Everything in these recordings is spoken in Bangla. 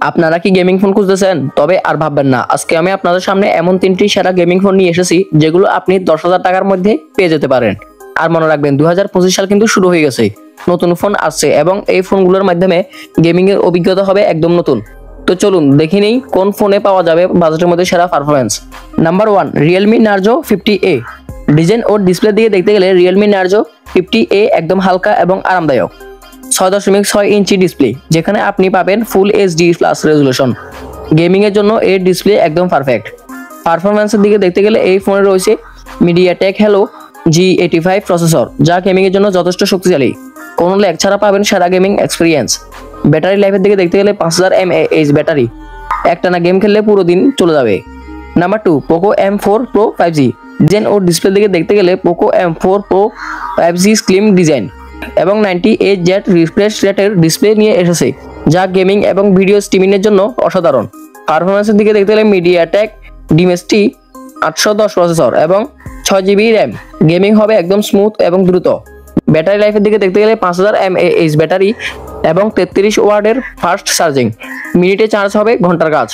আপনারা কি গেমিং ফোন খুঁজতেছেন? তবে আর ভাববেন না, আজকে আমি আপনাদের সামনে এমন 3টি সেরা গেমিং ফোন নিয়ে এসেছি যেগুলো আপনি 10,000 টাকার মধ্যে পেয়ে যেতে পারেন। আর মনে রাখবেন 2025 সাল কিন্তু শুরু হয়ে গেছে, নতুন ফোন আসছে এবং এই ফোনগুলোর মাধ্যমে গেমিং এর অভিজ্ঞতা হবে একদম নতুন। তো চলুন দেখে নেই কোন ফোনে পাওয়া যাবে বাজেটের মধ্যে সেরা performance. Number 1, Realme Narzo 50A। Design ও ডিসপ্লে দিকে দেখতে গেলে Realme Narzo 50A একদম হালকা এবং আরামদায়ক। 6.6 ইঞ্চি ডিসপ্লে, যেখানে আপনি পাবেন full HD plus resolution. Gaming এর জন্য এর ডিসপ্লে একদম পারফেক্ট। পারফরম্যান্সের দিকে দেখতে গেলে এই ফোনে রয়েছে MediaTek Helio G85 প্রসেসর, যা গেমিং এর জন্য যথেষ্ট শক্তিশালী। কোনো ল্যাগ ছাড়া পাবেন সেরা গেমিং এক্সপিরিয়েন্স। ব্যাটারি লাইফের দিকে দেখতে গেলে 5000 mAh ব্যাটারি, একটানা গেম খেললে পুরো দিন চলে যাবে। Number 2, Poco M4 Pro 5G। Design ও ডিসপ্লে দিকে দেখতে গেলে Poco M4 Pro 5G slim design এবং 98Hz রিফ্রেশ রেটের ডিসপ্লে নিয়ে এসেছে, যা গেমিং এবং ভিডিও স্ট্রিমিং এর জন্য অসাধারণ। পারফরম্যান্সের দিকে দেখতে গেলে MediaTek Dimensity 810 প্রসেসর এবং 6GB RAM। গেমিং হবে একদম স্মুথ এবং দ্রুত। ব্যাটারি লাইফের দিকে দেখতে গেলে 5000 mAh ব্যাটারি এবং 33 ওয়াটের ফাস্ট চার্জিং, মিনিটে চার্জ হবে ঘন্টার কাজ।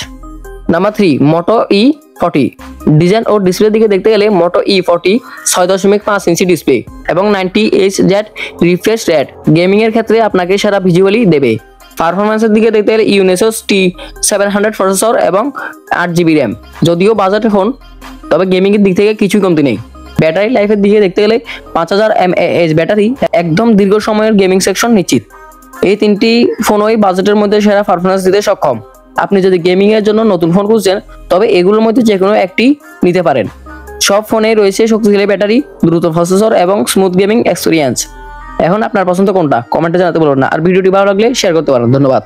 Number 3, Moto E40। ডিজাইন ও ডিসপ্লে দিকে দেখতে গেলে Moto E40 6.5 ইঞ্চি ডিসপ্লে এবং 90Hz রিফ্রেশ রেট গেমিং এর ক্ষেত্রে আপনাকে সেরা ভিজুয়ালি দেবে। পারফরম্যান্সের দিকে দেখতে গেলে Unisoc T700 প্রসেসর এবং 8GB RAM। যদিও বাজেটের ফোন, তবে গেমিং এর দিক থেকে কিছুই কমতি নেই। ব্যাটারি লাইফের দিকে দেখতে গেলে 5000 mAh ব্যাটারি, একদম দীর্ঘ সময়ের গেমিং সেকশন নিশ্চিত। এই 3টি ফোনই বাজেটের মধ্যে সেরা পারফরম্যান্স দিতে সক্ষম। আপনি যদি গেমিং এর জন্য নতুন ফোন খুঁজছেন, তবে এগুলোর মধ্যে যে কোনো একটি নিতে পারেন। সব ফোনেই রয়েছে শক্তিশালী ব্যাটারি, দ্রুত প্রসেসর এবং স্মুথ গেমিং এক্সপিরিয়েন্স। এখন আপনার পছন্দ কোনটা কমেন্টে জানাতে বলুন না, আর ভিডিওটি ভালো লাগলে শেয়ার করতে পারেন। ধন্যবাদ।